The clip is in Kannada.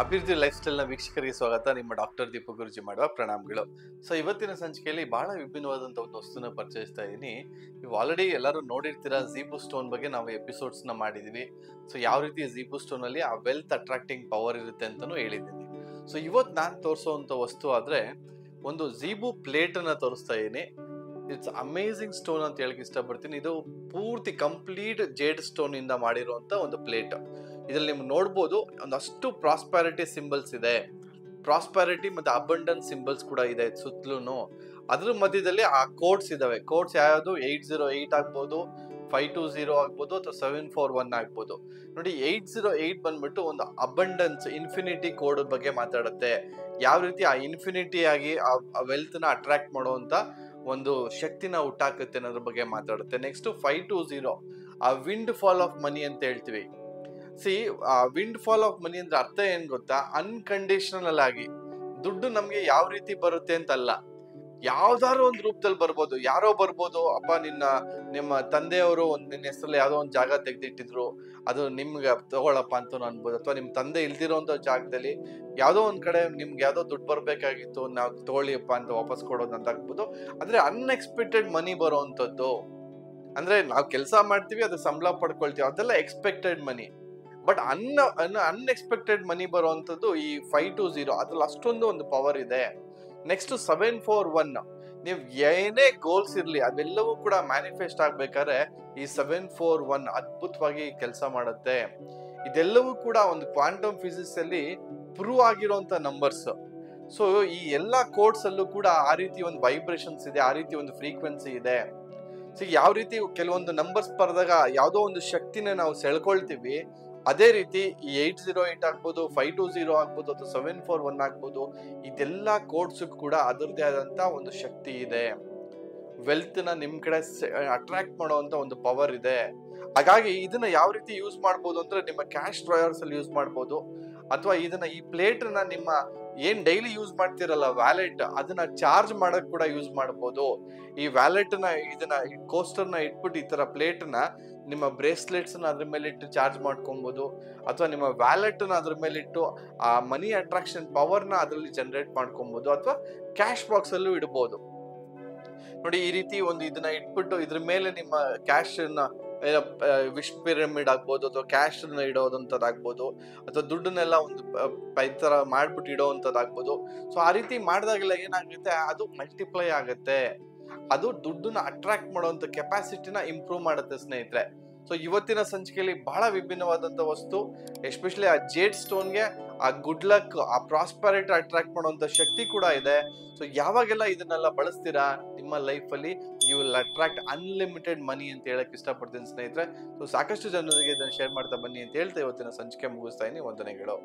ಅಭಿವೃದ್ಧಿ ಲೈಫ್ ಸ್ಟೈಲ್ನ ವೀಕ್ಷಕರಿಗೆ ಸ್ವಾಗತ. ನಿಮ್ಮ ಡಾಕ್ಟರ್ ದೀಪಕ್ ಗುರುಜಿ ಮಾಡುವ ಪ್ರಣಾಮಗಳು. ಸೊ ಇವತ್ತಿನ ಸಂಚಿಕೆಯಲ್ಲಿ ಬಹಳ ವಿಭಿನ್ನವಾದಂಥ ಒಂದು ವಸ್ತುನ ಪರಿಚಯಿಸ್ತಾ ಇದ್ದೀನಿ. ನೀವು ಆಲ್ರೆಡಿ ಎಲ್ಲರೂ ನೋಡಿರ್ತೀರಾ, ಝೀಬು ಸ್ಟೋನ್ ಬಗ್ಗೆ ನಾವು ಎಪಿಸೋಡ್ಸ್ನ ಮಾಡಿದ್ದೀವಿ. ಸೊ ಯಾವ ರೀತಿ ಝೀಬು ಸ್ಟೋನಲ್ಲಿ ಆ ವೆಲ್ತ್ ಅಟ್ರಾಕ್ಟಿಂಗ್ ಪವರ್ ಇರುತ್ತೆ ಅಂತಲೂ ಹೇಳಿದ್ದೀನಿ. ಸೊ ಇವತ್ತು ನಾನು ತೋರಿಸೋವಂಥ ವಸ್ತು ಆದರೆ ಒಂದು ಝೀಬು ಪ್ಲೇಟನ್ನು ತೋರಿಸ್ತಾ ಇದ್ದೀನಿ. ಇಟ್ಸ್ ಅಮೇಝಿಂಗ್ ಸ್ಟೋನ್ ಅಂತ ಹೇಳಕ್ ಇಷ್ಟಪಡ್ತೀನಿ. ಇದು ಪೂರ್ತಿ ಕಂಪ್ಲೀಟ್ ಜೇಡ್ ಸ್ಟೋನ್ ಇಂದ ಮಾಡಿರುವಂತ ಒಂದು ಪ್ಲೇಟ್. ಇದ್ರಲ್ಲಿ ನಿಮ್ಗೆ ನೋಡ್ಬೋದು ಒಂದಷ್ಟು ಪ್ರಾಸ್ಪ್ಯಾರಿಟಿ ಸಿಂಬಲ್ಸ್ ಇದೆ, ಪ್ರಾಸ್ಪ್ಯಾರಿಟಿ ಮತ್ತೆ ಅಬಂಡೆನ್ಸ್ ಸಿಂಬಲ್ಸ್ ಕೂಡ ಇದೆ ಸುತ್ತಲೂ. ಅದ್ರ ಮಧ್ಯದಲ್ಲಿ ಆ ಕೋಡ್ಸ್ ಇದಾವೆ. ಕೋಡ್ಸ್ ಯಾವ್ದು 808 ಆಗ್ಬೋದು, 520 ಆಗ್ಬೋದು, ಅಥವಾ 741 ಆಗ್ಬೋದು. ನೋಡಿ, 808 ಬಂದ್ಬಿಟ್ಟು ಒಂದು ಅಬಂಡೆನ್ಸ್ ಇನ್ಫಿನಿಟಿ ಕೋಡ್ ಬಗ್ಗೆ ಮಾತಾಡುತ್ತೆ. ಯಾವ ರೀತಿ ಆ ಇನ್ಫಿನಿಟಿ ಆಗಿ ಆ ವೆಲ್ತ್ ನ ಅಟ್ರಾಕ್ಟ್ ಮಾಡುವಂತ ಒಂದು ಶಕ್ತಿನ ಹುಟ್ಟಾಕುತ್ತೆ ಅನ್ನೋದ್ರ ಬಗ್ಗೆ ಮಾತಾಡುತ್ತೆ. ನೆಕ್ಸ್ಟ್ 520 ಆ ವಿಂಡ್ ಫಾಲ್ ಆಫ್ ಮನಿ ಅಂತ ಹೇಳ್ತೀವಿ. ಆ ವಿಂಡ್ ಫಾಲ್ ಆಫ್ ಮನಿ ಅಂದ್ರೆ ಅರ್ಥ ಏನ್ ಗೊತ್ತಾ? ಅನ್ಕಂಡೀಷನಲ್ ಆಗಿ ದುಡ್ಡು ನಮ್ಗೆ ಯಾವ ರೀತಿ ಬರುತ್ತೆ ಅಂತಲ್ಲ, ಯಾವ್ದಾದ್ರು ಒಂದು ರೂಪದಲ್ಲಿ ಬರ್ಬೋದು. ಯಾರೋ ಬರ್ಬೋದು, ಅಪ್ಪ ನಿಮ್ಮ ತಂದೆಯವರು ನಿನ್ನ ಹೆಸರಲ್ಲಿ ಯಾವ್ದೋ ಒಂದು ಜಾಗ ತೆಗೆದಿಟ್ಟಿದ್ರು, ಅದು ನಿಮ್ಗೆ ತಗೊಳಪ್ಪ ಅಂತ ಅನ್ಬೋದು. ಅಥವಾ ನಿಮ್ ತಂದೆ ಇಲ್ದಿರೋಂಥ ಜಾಗದಲ್ಲಿ ಯಾವ್ದೋ ಒಂದ್ ಕಡೆ ನಿಮ್ಗೆ ಯಾವ್ದೋ ದುಡ್ಡು ಬರ್ಬೇಕಾಗಿತ್ತು, ನಾವು ತಗೊಳ್ಳಿಯಪ್ಪ ಅಂತ ವಾಪಸ್ ಕೊಡೋದು ಅಂತ ಆಗ್ಬೋದು. ಅಂದ್ರೆ ಅನ್ಎಕ್ಸ್ಪೆಕ್ಟೆಡ್ ಮನಿ ಬರೋವಂಥದ್ದು. ಅಂದ್ರೆ ನಾವು ಕೆಲಸ ಮಾಡ್ತೀವಿ, ಅದು ಸಂಬಳ ಪಡ್ಕೊಳ್ತೀವಿ, ಅದೆಲ್ಲ expected money. But unexpected money ಬರುವಂತದ್ದು ಈ 520. ಅದ್ರಲ್ಲಿ ಅಷ್ಟೊಂದು ಒಂದು ಪವರ್ ಇದೆ. ನೆಕ್ಸ್ಟ್ 741, ನೀವು ಏನೇ ಗೋಲ್ಸ್ ಇರ್ಲಿ ಅದೆಲ್ಲವೂ ಕೂಡ ಮ್ಯಾನಿಫೆಸ್ಟ್ ಆಗ್ಬೇಕಾದ್ರೆ ಈ 741 ಅದ್ಭುತವಾಗಿ ಕೆಲಸ ಮಾಡುತ್ತೆ. ಇದೆಲ್ಲವೂ ಕೂಡ ಒಂದು ಕ್ವಾಂಟಮ್ ಫಿಸಿಕ್ಸ್ ಅಲ್ಲಿ ಪ್ರೂವ್ ಆಗಿರುವಂತ ನಂಬರ್ಸ್. ಸೊ ಈ ಎಲ್ಲಾ ಕೋಡ್ಸ್ ಅಲ್ಲೂ ಕೂಡ ಆ ರೀತಿ ಒಂದು ವೈಬ್ರೇಷನ್ಸ್ ಇದೆ, ಆ ರೀತಿ ಒಂದು ಫ್ರೀಕ್ವೆನ್ಸಿ ಇದೆ. ಸೊ ಯಾವ ರೀತಿ ಕೆಲವೊಂದು ನಂಬರ್ಸ್ ಬರೆದಾಗ ಯಾವುದೋ ಒಂದು ಶಕ್ತಿನ ನಾವು ಸೆಳ್ಕೊಳ್ತೀವಿ, ಅದೇ ರೀತಿ ಈ 808 ಆಗ್ಬೋದು, 520 ಆಗ್ಬೋದು, ಅಥವಾ 741 ಆಗ್ಬೋದು, ಇದೆಲ್ಲ ಕೋಡ್ಸ್ ಕೂಡ ಅದರದೇ ಆದಂತ ಒಂದು ಶಕ್ತಿ ಇದೆ. ವೆಲ್ತ್ ನ ನಿಮ್ ಕಡೆ ಅಟ್ರಾಕ್ಟ್ ಮಾಡುವಂತ ಒಂದು ಪವರ್ ಇದೆ. ಹಾಗಾಗಿ ಇದನ್ನ ಯಾವ ರೀತಿ ಯೂಸ್ ಮಾಡ್ಬೋದು ಅಂದ್ರೆ, ನಿಮ್ಮ ಕ್ಯಾಶ್ ಡ್ರಾಯರ್ಸ್ ಅಲ್ಲಿ ಯೂಸ್ ಮಾಡ್ಬೋದು, ಅಥವಾ ಈ ಪ್ಲೇಟ್ ನ ನಿಮ್ಮ ಏನ್ ಡೈಲಿ ಯೂಸ್ ಮಾಡ್ತಿರಲ್ಲ ವ್ಯಾಲೆಟ್, ಅದನ್ನ ಚಾರ್ಜ್ ಮಾಡಕ್ ಕೂಡ ಯೂಸ್ ಮಾಡ್ಬೋದು. ಈ ವ್ಯಾಲೆಟ್ ನ ಕೋಸ್ಟರ್ ನ ಇಟ್ಬಿಟ್ಟು ಈ ತರ ಪ್ಲೇಟ್ ನ ನಿಮ್ಮ ಬ್ರೇಸ್ಲೆಟ್ಸ್ ನ ಅದ್ರ ಮೇಲೆ ಇಟ್ಟು ಚಾರ್ಜ್ ಮಾಡ್ಕೊಬಹುದು, ಅಥವಾ ನಿಮ್ಮ ವ್ಯಾಲೆಟ್ ನ ಅದ್ರ ಮೇಲೆ ಇಟ್ಟು ಆ ಮನಿ ಅಟ್ರಾಕ್ಷನ್ ಪವರ್ ನ ಅದ್ರಲ್ಲಿ ಜನರೇಟ್ ಮಾಡ್ಕೊಬಹುದು, ಅಥವಾ ಕ್ಯಾಶ್ ಬಾಕ್ಸ್ ಅಲ್ಲೂ ಇಡಬಹುದು. ನೋಡಿ, ಈ ರೀತಿ ಒಂದು ಇದನ್ನ ಇಟ್ಬಿಟ್ಟು ಇದ್ರ ಮೇಲೆ ನಿಮ್ಮ ಕ್ಯಾಶ್ ನ ವಿಶ್ ಪಿರಮಿಡ್ ಆಗ್ಬೋದು, ಅಥವಾ ಕ್ಯಾಶ್ ಇಡೋದಂತದ್ದಾಗ್ಬೋದು, ಅಥವಾ ದುಡ್ಡನ್ನೆಲ್ಲ ಒಂದು ಈ ತರ ಮಾಡ್ಬಿಟ್ಟು ಇಡೋವಂಥದ್ದಾಗ್ಬೋದು. ಸೊ ಆ ರೀತಿ ಮಾಡಿದಾಗೆಲ್ಲ ಏನಾಗುತ್ತೆ, ಅದು ಮಲ್ಟಿಪ್ಲೈ ಆಗುತ್ತೆ. ಅದು ದುಡ್ಡನ್ನ ಅಟ್ರಾಕ್ಟ್ ಮಾಡುವಂತ ಕೆಪಾಸಿಟಿನ ಇಂಪ್ರೂವ್ ಮಾಡುತ್ತೆ ಸ್ನೇಹಿತರೆ. ಸೊ ಇವತ್ತಿನ ಸಂಚಿಕೆಯಲ್ಲಿ ಬಹಳ ವಿಭಿನ್ನವಾದಂತ ವಸ್ತು, ಎಸ್ಪೆಷಲಿ ಆ ಜೇಡ್ ಸ್ಟೋನ್ಗೆ ಆ ಗುಡ್ ಲಕ್, ಆ ಪ್ರಾಸ್ಪರಿಟಿ ಅಟ್ರಾಕ್ಟ್ ಮಾಡುವಂತ ಶಕ್ತಿ ಕೂಡ ಇದೆ. ಸೊ ಯಾವಾಗೆಲ್ಲ ಇದನ್ನೆಲ್ಲ ಬಳಸ್ತೀರಾ ನಿಮ್ಮ ಲೈಫ್ ಅಲ್ಲಿ, ಯು ವಿಲ್ ಅಟ್ರಾಕ್ಟ್ ಅನ್ಲಿಮಿಟೆಡ್ ಮನಿ ಅಂತ ಹೇಳಕ್ ಇಷ್ಟಪಡ್ತೀನಿ ಸ್ನೇಹಿತರೆ. ಸೊ ಸಾಕಷ್ಟು ಜನರಿಗೆ ಇದನ್ನ ಶೇರ್ ಮಾಡ್ತಾ ಬನ್ನಿ ಅಂತ ಹೇಳ್ತಾ ಇವತ್ತಿನ ಸಂಚಿಕೆ ಮುಗಿಸ್ತಾ ಇದೀನಿ. ವಂದನೆಗಳು.